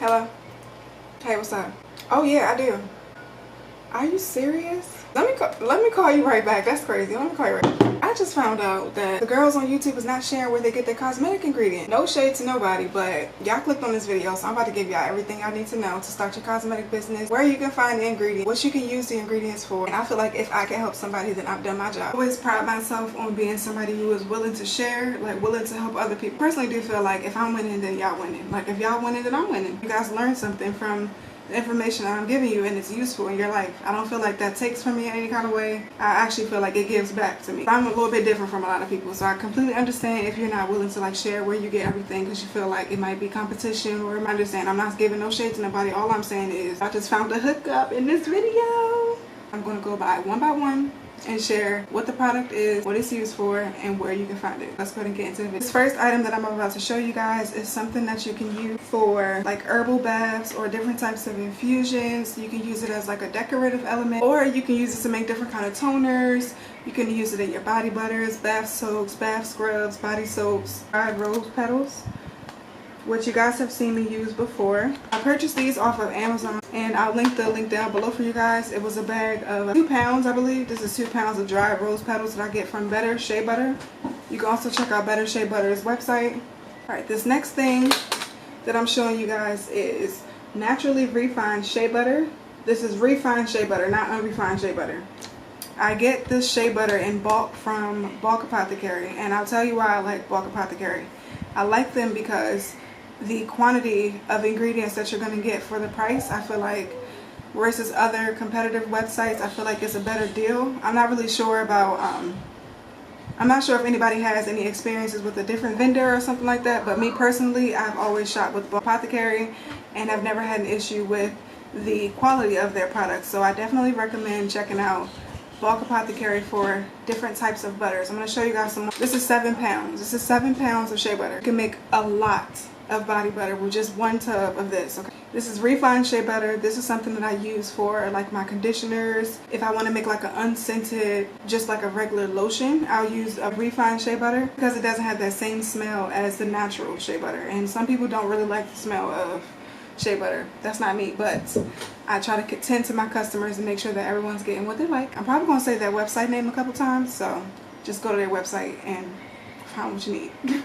Hello? Hey, what's up? Oh yeah, I do. Are you serious? Let me call you right back. That's crazy. Let me call you right back. I just found out that the girls on YouTube is not sharing where they get their cosmetic ingredient. No shade to nobody, but y'all clicked on this video, so I'm about to give y'all everything y'all need to know to start your cosmetic business, where you can find the ingredients, what you can use the ingredients for. And I feel like if I can help somebody, then I've done my job. I always pride myself on being somebody who is willing to share, like willing to help other people. Personally do feel like if I'm winning, then y'all winning. Like if y'all winning, then I'm winning. You guys learn something from the information that I'm giving you and it's useful in your life. I don't feel like that takes from me in any kind of way. I actually feel like it gives back to me. I'm a little bit different from a lot of people, so I completely understand if you're not willing to like share where you get everything because you feel like it might be competition, or I understand. I'm not giving no shade to nobody. All I'm saying is I just found a hookup in this video. I'm going to go by one and share what the product is, what it's used for, and where you can find it. Let's go ahead and get into the video. This first item that I'm about to show you guys is something that you can use for like herbal baths or different types of infusions. You can use it as like a decorative element, or you can use it to make different kind of toners. You can use it in your body butters, bath soaks, bath scrubs, body soaps, dried rose petals, which you guys have seen me use before. I purchased these off of Amazon, and I'll link the link down below for you guys. It was a bag of 2 pounds, I believe. This is 2 pounds of dried rose petals that I get from Better Shea Butter. You can also check out Better Shea Butter's website. Alright, this next thing that I'm showing you guys is naturally refined shea butter. This is refined shea butter, not unrefined shea butter. I get this shea butter in bulk from Bulk Apothecary, and I'll tell you why I like Bulk Apothecary. I like them because the quantity of ingredients that you're going to get for the price, I feel like, versus other competitive websites, I feel like it's a better deal. I'm not really sure about, I'm not sure if anybody has any experiences with a different vendor or something like that, but me personally, I've always shopped with Bulk Apothecary and I've never had an issue with the quality of their products. So I definitely recommend checking out Bulk Apothecary for different types of butters. I'm going to show you guys some more. This is 7 pounds. This is 7 pounds of shea butter. You can make a lot of body butter with just 1 tub of this. Okay, this is refined shea butter. This is something that I use for like my conditioners. If I want to make like an unscented, just like a regular lotion, I'll use a refined shea butter because it doesn't have that same smell as the natural shea butter. And some people don't really like the smell of shea butter. That's not me, but I try to tend to my customers and make sure that everyone's getting what they like. I'm probably going to say that website name a couple times, so just go to their website and find what you need.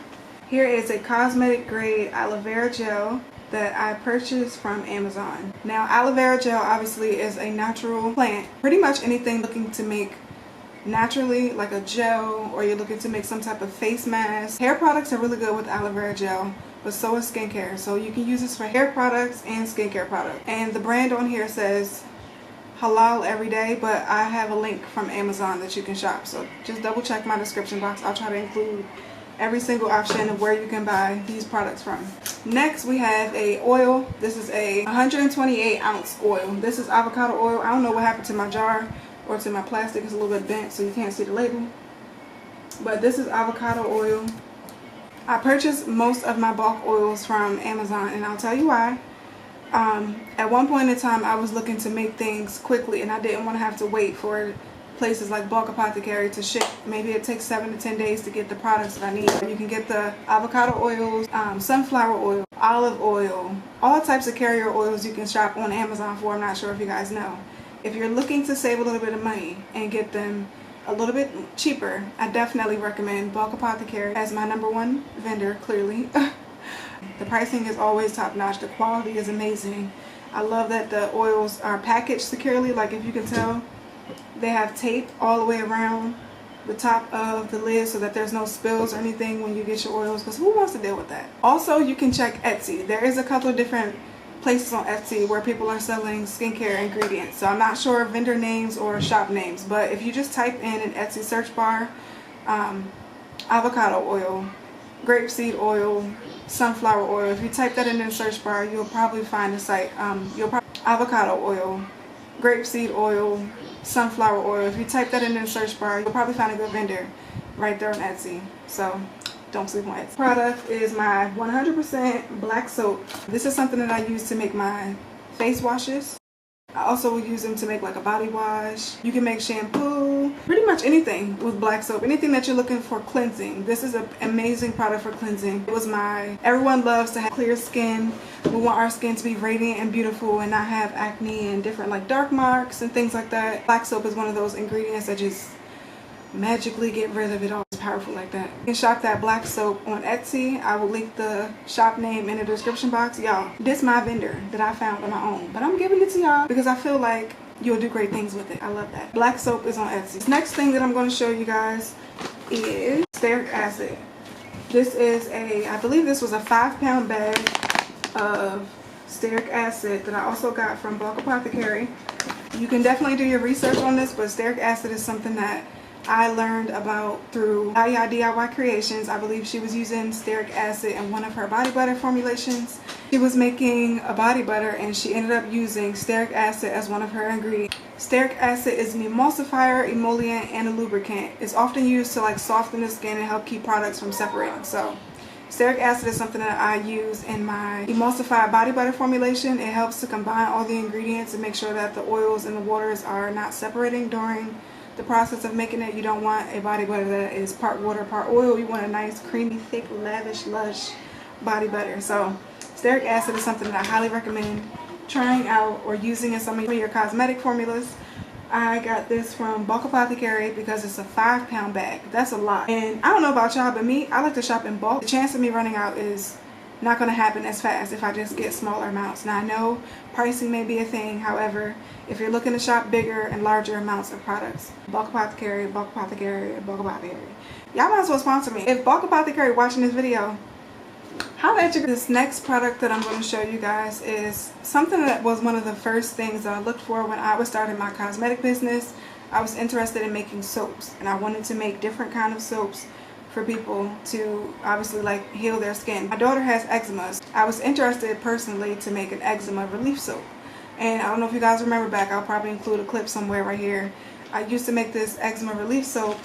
Here is a cosmetic grade aloe vera gel that I purchased from Amazon. Now, aloe vera gel obviously is a natural plant. Pretty much anything looking to make naturally, like a gel, or you're looking to make some type of face mask. Hair products are really good with aloe vera gel, but so is skincare. So you can use this for hair products and skincare products. And the brand on here says ALLLL every day, but I have a link from Amazon that you can shop. So just double check my description box. I'll try to include every single option of where you can buy these products from. Next, we have a oil. This is a 128 ounce oil. This is avocado oil. I don't know what happened to my jar or to my plastic. It's a little bit bent so you can't see the label. But this is avocado oil. I purchased most of my bulk oils from Amazon, and I'll tell you why. At one point in time, I was looking to make things quickly, and I didn't want to have to wait for places like Bulk Apothecary to ship. Maybe it takes 7 to 10 days to get the products that I need. You can get the avocado oils, sunflower oil, olive oil, all types of carrier oils you can shop on Amazon for. I'm not sure if you guys know. If you're looking to save a little bit of money and get them a little bit cheaper, I definitely recommend Bulk Apothecary as my #1 vendor, clearly. The pricing is always top notch. The quality is amazing. I love that the oils are packaged securely. Like if you can tell, they have tape all the way around the top of the lid so that there's no spills or anything when you get your oils, because who wants to deal with that? Also, you can check Etsy. There is a couple of different places on Etsy where people are selling skincare ingredients. So I'm not sure vendor names or shop names, but if you just type in an Etsy search bar, avocado oil, grapeseed oil, sunflower oil, if you type that in the search bar, you'll probably find the site. Avocado oil, grapeseed oil, sunflower oil. If you type that in the search bar, you'll probably find a good vendor right there on Etsy. So don't sleep on Etsy. Product is my 100% black soap. This is something that I use to make my face washes. I also will use them to make like a body wash. You can make shampoo, pretty much anything with black soap. Anything that you're looking for cleansing. This is an amazing product for cleansing. It was everyone loves to have clear skin. We want our skin to be radiant and beautiful and not have acne and different like dark marks and things like that. Black soap is one of those ingredients that just magically get rid of it all. It's powerful like that. You can shop that black soap on Etsy. I will link the shop name in the description box. Y'all, this is my vendor that I found on my own, but I'm giving it to y'all because I feel like you'll do great things with it. I love that. Black soap is on Etsy. This next thing that I'm going to show you guys is Stearic Acid. This is I believe this was a 5-pound bag of Stearic Acid that I also got from Bulk Apothecary. You can definitely do your research on this, but Stearic Acid is something that I learned about through DIY Creations. I believe she was using Stearic Acid in one of her body butter formulations. She was making a body butter and she ended up using Stearic Acid as one of her ingredients. Stearic Acid is an emulsifier, emollient, and a lubricant. It's often used to like soften the skin and help keep products from separating. So Stearic Acid is something that I use in my emulsified body butter formulation. It helps to combine all the ingredients and make sure that the oils and the waters are not separating during the process of making it. You don't want a body butter that is part water, part oil. You want a nice, creamy, thick, lavish, lush body butter. So Stearic Acid is something that I highly recommend trying out or using in some of your cosmetic formulas. I got this from Bulk Apothecary because it's a 5-pound bag. That's a lot. And I don't know about y'all, but me, I like to shop in bulk. The chance of me running out is not going to happen as fast if I just get smaller amounts. Now I know pricing may be a thing. However, if you're looking to shop bigger and larger amounts of products, Bulk Apothecary, Bulk Apothecary, and Bulk Apothecary. Y'all might as well sponsor me. If Bulk Apothecary watching this video, holla at you. This next product that I'm going to show you guys is something that was one of the first things that I looked for when I was starting my cosmetic business. I was interested in making soaps, and I wanted to make different kind of soaps for people to obviously like heal their skin. My daughter has eczema. I was interested personally to make an eczema relief soap. And I don't know if you guys remember back, I'll probably include a clip somewhere right here. I used to make this eczema relief soap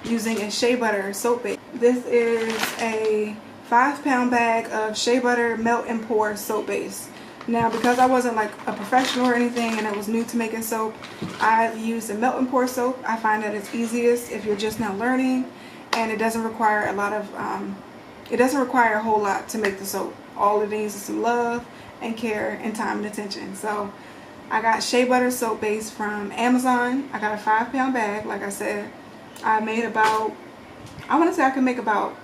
using a Shea Butter soap base. This is a 5-pound bag of Shea Butter melt and pour soap base. Now because I wasn't like a professional or anything and I was new to making soap, I used a melt and pour soap. I find that it's easiest if you're just now learning, and it doesn't require a lot of, it doesn't require a whole lot to make the soap. All it needs is some love and care and time and attention. So I got Shea Butter soap base from Amazon. I got a 5-pound bag. Like I said, I made about, I want to say I can make about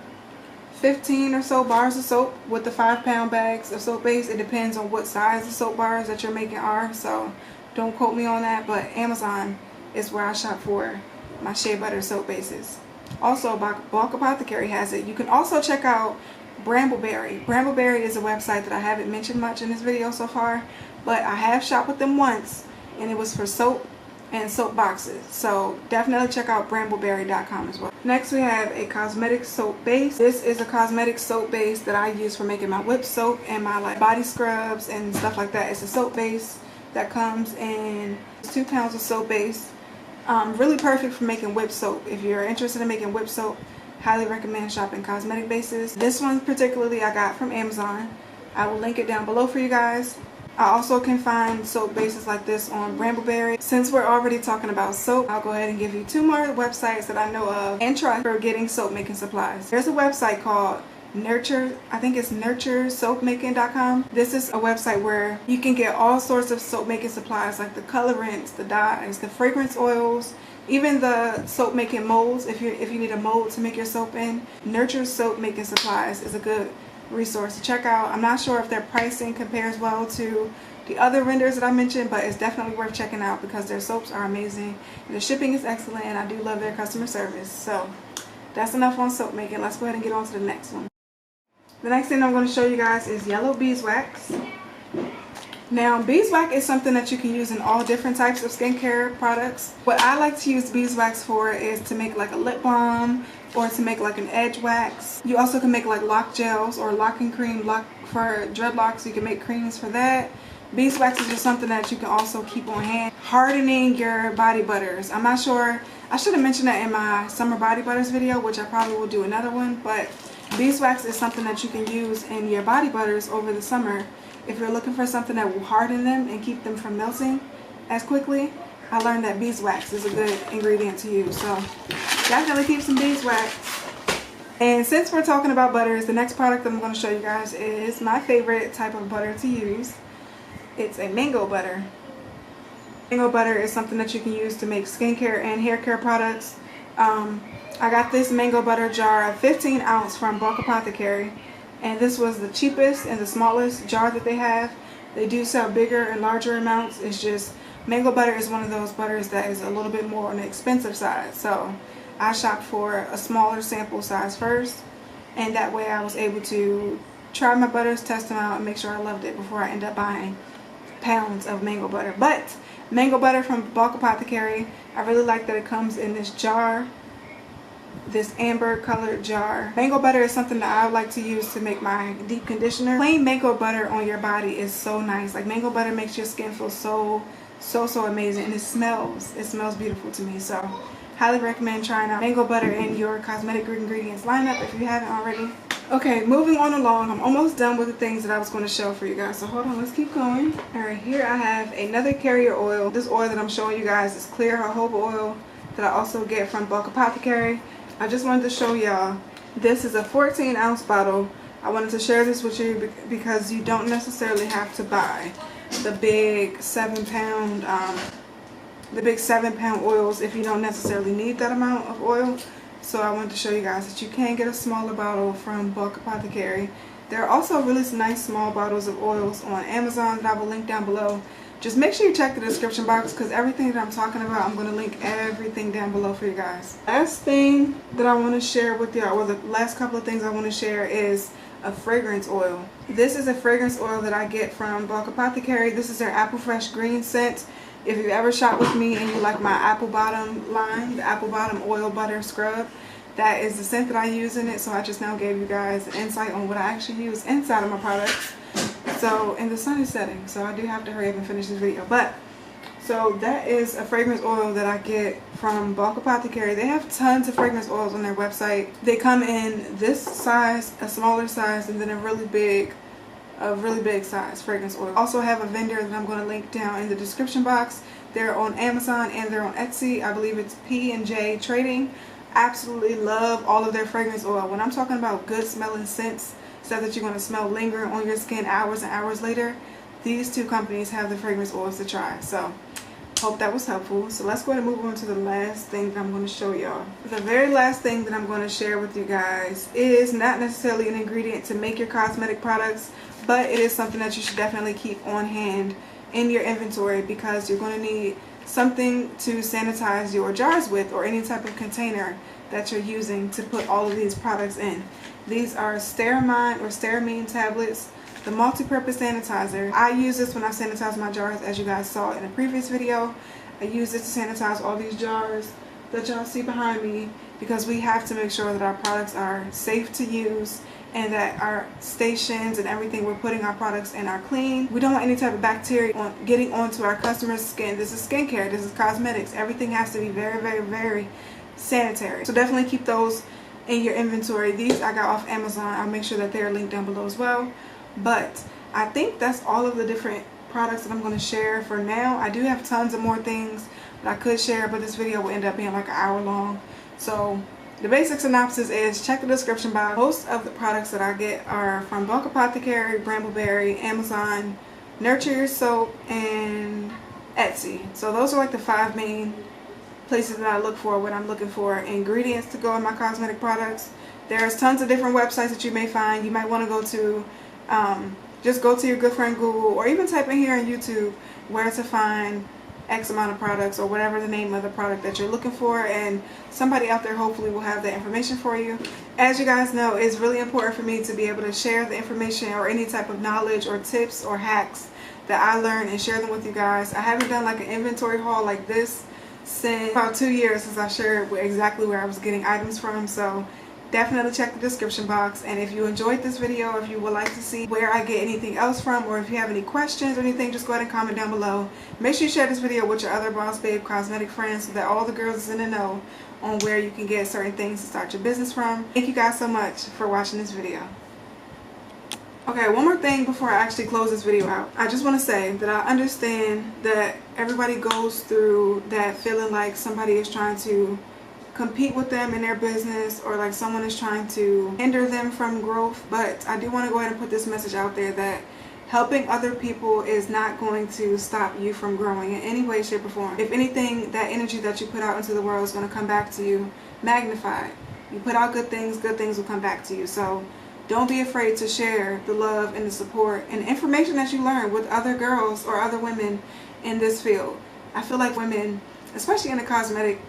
15 or so bars of soap with the 5-pound bags of soap base. It depends on what size the soap bars that you're making are, so don't quote me on that, but Amazon is where I shop for my Shea Butter soap bases. Also, Bulk Apothecary has it. You can also check out Brambleberry. Brambleberry is a website that I haven't mentioned much in this video so far, but I have shopped with them once, and it was for soap and soap boxes. So definitely check out brambleberry.com as well. Next we have a cosmetic soap base. This is a cosmetic soap base that I use for making my whip soap and my like body scrubs and stuff like that. It's a soap base that comes in 2 pounds of soap base. Really perfect for making whip soap. If you're interested in making whip soap, highly recommend shopping cosmetic bases. This one particularly I got from Amazon. I will link it down below for you guys. I also can find soap bases like this on Brambleberry. Since we're already talking about soap, I'll go ahead and give you 2 more websites that I know of and trust for getting soap making supplies. There's a website called Nurture, I think it's nurturesoapmaking.com. This is a website where you can get all sorts of soap making supplies like the colorants, the dyes, the fragrance oils, even the soap making molds. If you need a mold to make your soap in, Nurture Soap Making Supplies is a good resource to check out. I'm not sure if their pricing compares well to the other vendors that I mentioned, but it's definitely worth checking out because their soaps are amazing and the shipping is excellent, and I do love their customer service. So that's enough on soap making. Let's go ahead and get on to the next one. The next thing I'm going to show you guys is yellow beeswax. Now, beeswax is something that you can use in all different types of skincare products. What I like to use beeswax for is to make like a lip balm or to make like an edge wax. You also can make like lock gels or locking cream for dreadlocks. You can make creams for that. Beeswax is just something that you can also keep on hand. Hardening your body butters. I'm not sure, I should have mentioned that in my summer body butters video, which I probably will do another one, but beeswax is something that you can use in your body butters over the summer. If you're looking for something that will harden them and keep them from melting, as quickly, I learned that beeswax is a good ingredient to use. So definitely keep some beeswax. And since we're talking about butters, the next product I'm going to show you guys is my favorite type of butter to use. It's a mango butter. Mango butter is something that you can use to make skincare and hair care products. I got this mango butter jar, a 15 ounce from Bulk Apothecary, and this was the cheapest and the smallest jar that they have. They do sell bigger and larger amounts. It's just mango butter is one of those butters that is a little bit more on the expensive side. So I shopped for a smaller sample size first, and that way I was able to try my butters, test them out, and make sure I loved it before I end up buying pounds of mango butter. But mango butter from Bulk Apothecary, I really like that it comes in this jar, this amber colored jar. Mango butter is something that I would like to use to make my deep conditioner. Plain mango butter on your body is so nice. Like, mango butter makes your skin feel so amazing, and it smells beautiful to me. So highly recommend trying out mango butter in your cosmetic ingredients lineup if you haven't already. Okay, moving on along. I'm almost done with the things that I was going to show for you guys. So hold on, let's keep going. Alright, here I have another carrier oil. This oil that I'm showing you guys is clear jojoba oil that I also get from Bulk Apothecary. I just wanted to show y'all. This is a 14 ounce bottle. I wanted to share this with you because you don't necessarily have to buy the big 7-pound oils if you don't necessarily need that amount of oil. So I wanted to show you guys that you can get a smaller bottle from Bulk Apothecary. There are also really nice small bottles of oils on Amazon that I will link down below. Just make sure you check the description box, because everything that I'm talking about, I'm going to link everything down below for you guys. Last thing that I want to share with y'all, or the last couple of things I want to share, is a fragrance oil. This is a fragrance oil that I get from Bulk Apothecary. This is their Apple Fresh Green scent. If you've ever shot with me and you like my apple bottom line, the apple bottom oil butter scrub, that is the scent that I use in it. So I just now gave you guys an insight on what I actually use inside of my products. So, and the sun is setting, so I do have to hurry up and finish this video. But so that is a fragrance oil that I get from Bulk Apothecary. They have tons of fragrance oils on their website. They come in this size, a smaller size, and then a really big size fragrance oil. Also have a vendor that I'm going to link down in the description box. They're on Amazon and they're on Etsy. I believe it's P&J Trading. Absolutely love all of their fragrance oil. When I'm talking about good smelling scents, stuff that you're going to smell lingering on your skin hours and hours later, these two companies have the fragrance oils to try. So hope that was helpful. So let's go ahead and move on to the last thing that I'm going to show y'all. The very last thing that I'm going to share with you guys is not necessarily an ingredient to make your cosmetic products, but it is something that you should definitely keep on hand in your inventory, because you're going to need something to sanitize your jars with, or any type of container that you're using to put all of these products in. These are Stearamine tablets, the multi-purpose sanitizer. I use this when I sanitize my jars, as you guys saw in a previous video. I use this to sanitize all these jars that y'all see behind me, because we have to make sure that our products are safe to use and that our stations and everything we're putting our products in are clean. We don't want any type of bacteria getting onto our customers' skin. This is skincare, this is cosmetics. Everything has to be very sanitary. So definitely keep those in your inventory. These I got off Amazon. I'll make sure that they're linked down below as well. But I think that's all of the different products that I'm going to share for now. I do have tons of more things that I could share, but this video will end up being like an hour long. So the basic synopsis is, check the description box. Most of the products that I get are from Bulk Apothecary, Brambleberry, Amazon, Nurture Your Soap, and Etsy. So those are like the 5 main places that I look for when I'm looking for ingredients to go in my cosmetic products. There's tons of different websites that you may find. You might want to go to, just go to your good friend Google, or even type in here on YouTube where to find X amount of products, or whatever the name of the product that you're looking for, and somebody out there hopefully will have that information for you. As you guys know, it's really important for me to be able to share the information or any type of knowledge or tips or hacks that I learned and share them with you guys. I haven't done like an inventory haul like this since about 2 years, since I shared exactly where I was getting items from. So definitely check the description box, and if you enjoyed this video, if you would like to see where I get anything else from, or if you have any questions or anything, just go ahead and comment down below. Make sure you share this video with your other Boss Babe cosmetic friends, so that all the girls is in the know on where you can get certain things to start your business from. Thank you guys so much for watching this video. Okay, one more thing before I actually close this video out. I just want to say that I understand that everybody goes through that feeling like somebody is trying to compete with them in their business, or like someone is trying to hinder them from growth. But I do want to go ahead and put this message out there that helping other people is not going to stop you from growing in any way, shape, or form. If anything, that energy that you put out into the world is going to come back to you magnified. You put out good things will come back to you. So don't be afraid to share the love and the support and information that you learn with other girls or other women in this field. I feel like women, especially in the cosmetic,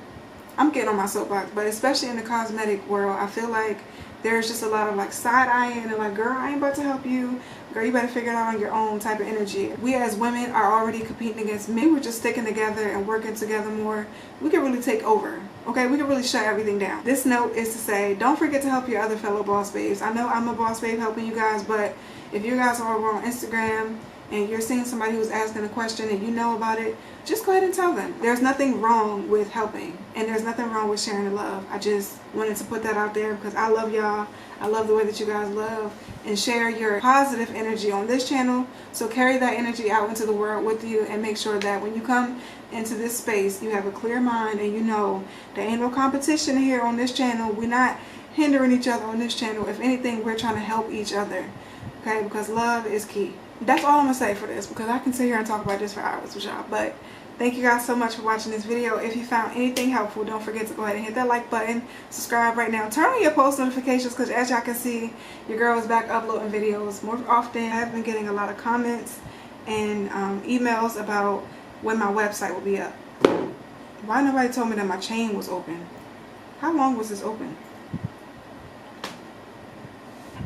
I'm getting on my soapbox, but especially in the cosmetic world, I feel like there's just a lot of like side-eyeing and like, girl, I ain't about to help you. Girl, you better figure it out on your own type of energy. We as women are already competing against men. We're just sticking together and working together more. We can really take over. Okay, we can really shut everything down. This note is to say, don't forget to help your other fellow boss babes. I know I'm a boss babe helping you guys, but if you guys are over on Instagram and you're seeing somebody who's asking a question and you know about it, just go ahead and tell them. There's nothing wrong with helping, and there's nothing wrong with sharing the love. I just wanted to put that out there because I love y'all. I love the way that you guys love and share your positive energy on this channel. So carry that energy out into the world with you, and make sure that when you come into this space, you have a clear mind and you know there ain't no competition here on this channel. We're not hindering each other on this channel. If anything, we're trying to help each other. Okay, because love is key. That's all I'm going to say for this, because I can sit here and talk about this for hours with y'all. But thank you guys so much for watching this video. If you found anything helpful, don't forget to go ahead and hit that like button. Subscribe right now. Turn on your post notifications, because as y'all can see, your girl is back uploading videos more often. I have been getting a lot of comments and emails about when my website will be up. Why nobody told me that my chain was open? How long was this open?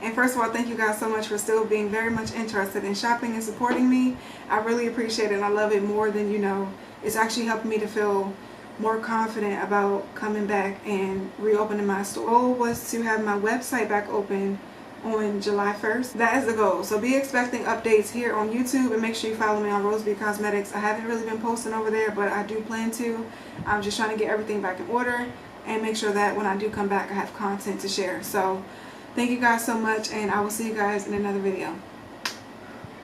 And first of all, thank you guys so much for still being very much interested in shopping and supporting me. I really appreciate it, and I love it more than you know. It's actually helping me to feel more confident about coming back and reopening my store. The goal was to have my website back open on July 1st. That is the goal. So be expecting updates here on YouTube, and make sure you follow me on Rosebee Cosmetics. I haven't really been posting over there, but I do plan to. I'm just trying to get everything back in order and make sure that when I do come back, I have content to share. So thank you guys so much, and I will see you guys in another video.